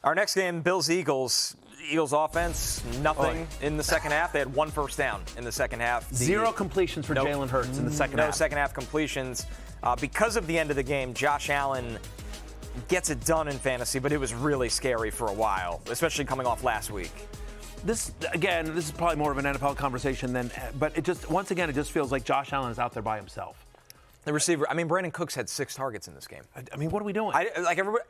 Our next game, Bills-Eagles. Eagles offense, nothing in the second half. They had one first down in the second half. Zero completions for Jalen Hurts in the second half. No second half completions. Because of the end of the game, Josh Allen gets it done in fantasy, but it was really scary for a while, especially coming off last week. This is probably more of an NFL conversation but it just feels like Josh Allen is out there by himself. The receiver, Brandon Cooks had 6 targets in this game. What are we doing?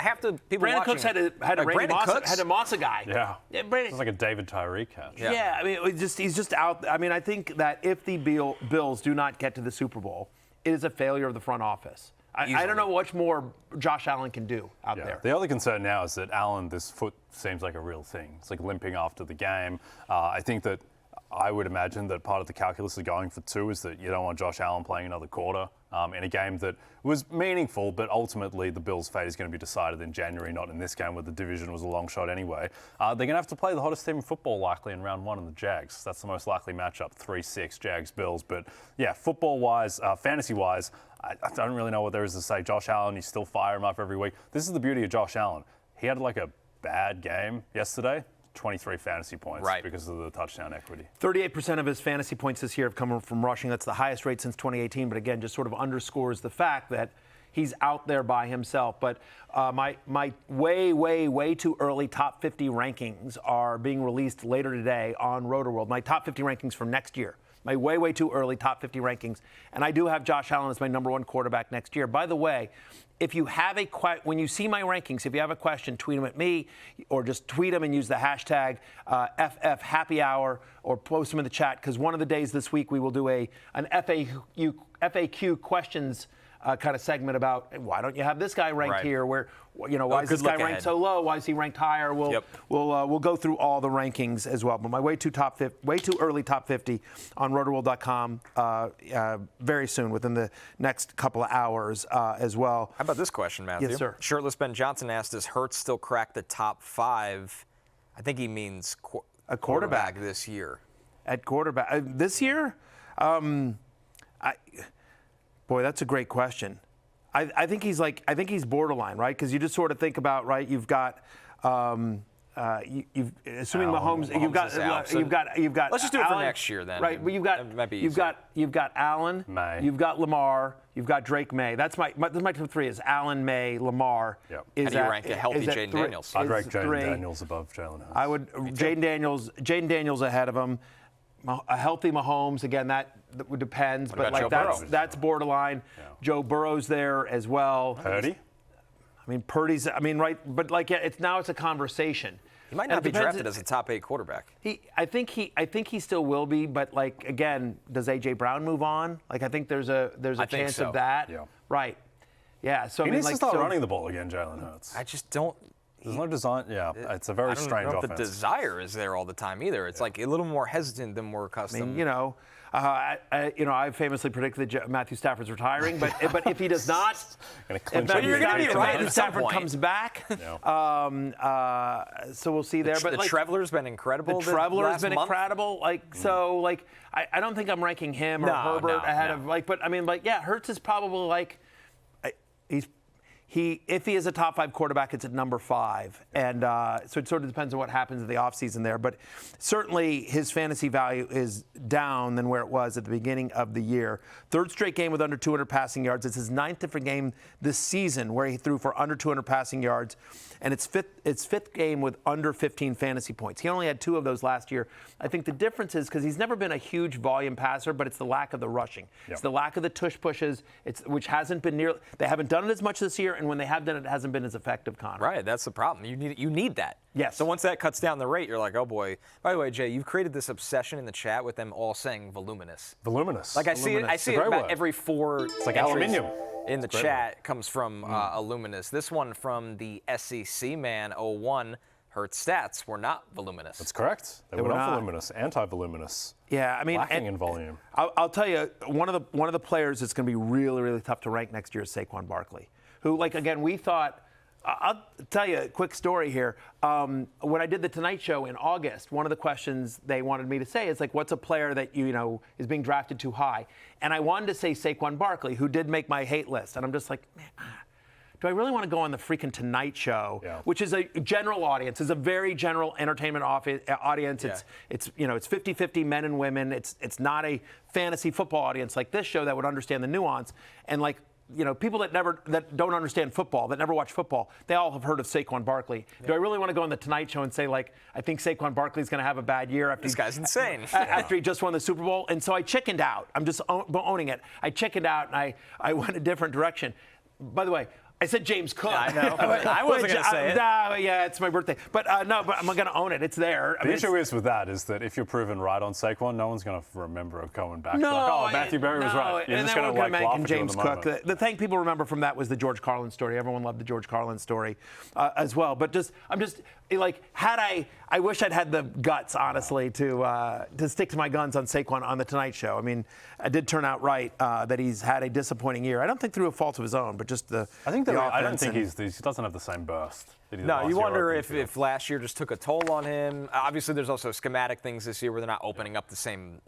Half the people Brandon watching. Cooks had a Mossa guy. Yeah. It's like a David Tyree catch. Yeah, he's just out. I think that if the Bills do not get to the Super Bowl, it is a failure of the front office. I don't know much more Josh Allen can do out there. The only concern now is that Allen, this foot seems like a real thing. It's like limping after the game. I think that I would imagine that part of the calculus of going for 2 is that you don't want Josh Allen playing another quarter in a game that was meaningful, but ultimately the Bills' fate is going to be decided in January, not in this game where the division was a long shot anyway. They're going to have to play the hottest team in football likely in round 1 in the Jags. That's the most likely matchup, 3-6 Jags-Bills. But yeah, football-wise, fantasy-wise, I don't really know what there is to say. Josh Allen, you still fire him up every week. This is the beauty of Josh Allen. He had like a bad game yesterday. 23 fantasy points because of the touchdown equity. 38% of his fantasy points this year have come from rushing. That's the highest rate since 2018. But again, just sort of underscores the fact that he's out there by himself. But my way too early top 50 rankings are being released later today on Rotoworld. My top 50 rankings for next year. My way too early top 50 rankings. And I do have Josh Allen as my number 1 quarterback next year. By the way, if you have when you see my rankings, if you have a question, tweet them at me or just tweet them and use the hashtag FFHappyHour or post them in the chat, because one of the days this week we will do an FAQ questions kind of segment about why don't you have this guy ranked here? Why is this guy ranked so low? Why is he ranked higher? We'll go through all the rankings as well. But my way too early top 50 on rotoworld.com very soon, within the next couple of hours as well. How about this question, Matthew? Yes, sir. Shirtless Ben Johnson asked, does Hurts still crack the top 5? I think he means a quarterback this year. At quarterback this year? Boy, that's a great question. I think he's borderline, right? Because you just sort of think about, right? You've got, assuming Mahomes, you've got. Let's just do it Allen, for next year then. Right, but you've got Allen, May. You've got Lamar, you've got Drake May. That's my top 3 is Allen, May, Lamar. Yep. How do you rank a healthy Jaden Daniels? I'd rank Jaden Daniels above Jalen Hurts. I would Jaden Daniels ahead of him. A healthy Mahomes, again, that depends, but like that's borderline. Yeah. Joe Burrow's there as well. Purdy? Purdy's. Right, but it's a conversation. He might not be drafted as a top 8 quarterback. I think he still will be, but again, does AJ Brown move on? I think there's a chance of that. Yeah. Right. Yeah. So he needs to start running the ball again, Jalen Hurts. I just don't. There's no design. Yeah, it's a very strange offense. I don't know if the desire is there all the time either. It's like a little more hesitant than we're accustomed. I famously predicted that Matthew Stafford's retiring, but if he does not, you're going to be right. Matthew Stafford comes back, so we'll see there. But the Traveler's been incredible. The Traveler's been incredible. I don't think I'm ranking him or Herbert ahead of Hurts is probably if he is a top 5 quarterback, it's at number 5. And so it sort of depends on what happens in the offseason there. But certainly his fantasy value is down than where it was at the beginning of the year. 3rd straight game with under 200 passing yards. It's his 9th different game this season where he threw for under 200 passing yards. And it's fifth game with under 15 fantasy points. He only had 2 of those last year. I think the difference is because he's never been a huge volume passer, but it's the lack of the rushing. Yep. It's the lack of the tush pushes, which hasn't been near. They haven't done it as much this year, and when they have done it, it hasn't been as effective, Connor. Right, that's the problem. You need that. Yes. So once that cuts down the rate, you're like, oh boy. By the way, Jay, you've created this obsession in the chat with them all saying voluminous. Voluminous. I see it about every 4. It's like aluminium. In the chat comes from Illuminous. This one from the SEC man 01. Hurts stats were not voluminous. That's correct. They were not voluminous. Anti-voluminous. Yeah, lacking in volume. I'll tell you, one of the players that's going to be really, really tough to rank next year is Saquon Barkley, who, again, we thought. I'll tell you a quick story here. When I did the Tonight Show in August, one of the questions they wanted me to say is what's a player that is being drafted too high? And I wanted to say Saquon Barkley, who did make my hate list, and I'm just like, man, do I really want to go on the freaking Tonight Show, Yeah. which is a general audience, is a very general entertainment audience. Yeah. It's 50-50 men and women. It's not a fantasy football audience like this show that would understand the nuance. And like, people that don't understand football, that never watch football, they all have heard of Saquon Barkley. Yeah. Do I really want to go on the Tonight Show and say, like, I think Saquon Barkley's going to have a bad year after this guy's insane after he just won the Super Bowl? And so I chickened out. I'm just owning it. I chickened out and I went a different direction. By the way, I said James Cook. Yeah, I know. I wasn't going to say it. Yeah, it's my birthday. But no, but I'm going to own it. It's there. The issue is with that is that if you're proven right on Saquon, no one's going to remember it going back. No, like, oh, Matthew Berry was right. You're and just then going we're to going to laugh make at you in James the Cook. moment. The thing people remember from that was the George Carlin story. Everyone loved the George Carlin story as well. But I'm just like, I wish I'd had the guts, honestly, to stick to my guns on Saquon on the Tonight Show. I mean, it did turn out right that he's had a disappointing year. I don't think through a fault of his own, but just the. I think the I don't offense think he doesn't have the same burst. That he did No, last you year, wonder I think, if last year just took a toll on him. Obviously, there's also schematic things this year where they're not opening up the same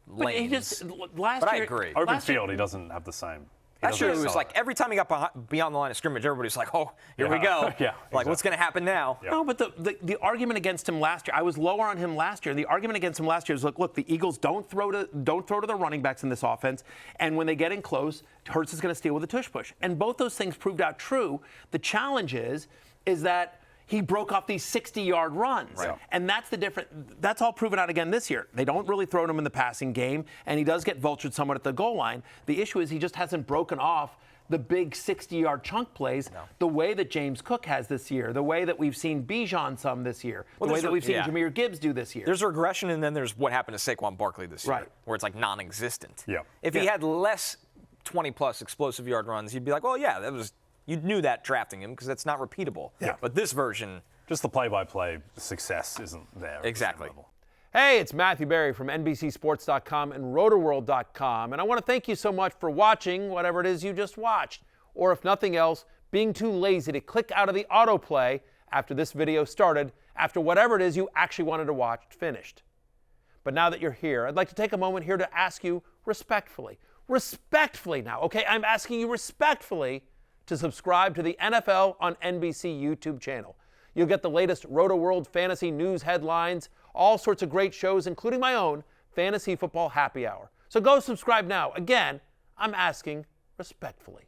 lanes. Last but year, I agree. Open field, he doesn't have the same. Last year, it was like every time he got beyond the line of scrimmage, everybody's like, oh, here we go. Yeah, like, what's going to happen now? Yeah. No, but the argument against him last year, I was lower on him last year. The argument against him last year is, look, the Eagles don't throw to the running backs in this offense, and when they get in close, Hurts is going to steal with a tush push. And both those things proved out true. The challenge is that he broke off these 60-yard runs. Right. And that's the difference. That's all proven out again this year. They don't really throw to him in the passing game, and he does get vultured somewhat at the goal line. The issue is he just hasn't broken off the big 60-yard chunk plays the way that James Cook has this year, the way that we've seen Bijan some this year, the way that we've seen Jahmyr Gibbs do this year. There's regression, and then there's what happened to Saquon Barkley this year, where it's like non-existent. Yeah. If he had less 20-plus explosive yard runs, you'd be like, well, yeah, you knew that drafting him because that's not repeatable. Yeah. But this version, just the play-by-play success isn't there. Exactly. Hey, it's Matthew Berry from NBCSports.com and RotoWorld.com, and I want to thank you so much for watching whatever it is you just watched, or if nothing else, being too lazy to click out of the autoplay after this video started, after whatever it is you actually wanted to watch finished. But now that you're here, I'd like to take a moment here to ask you respectfully now, okay? I'm asking you respectfully to subscribe to the NFL on NBC YouTube channel. You'll get the latest RotoWorld fantasy news headlines, all sorts of great shows, including my own Fantasy Football Happy Hour. So go subscribe now. Again, I'm asking respectfully.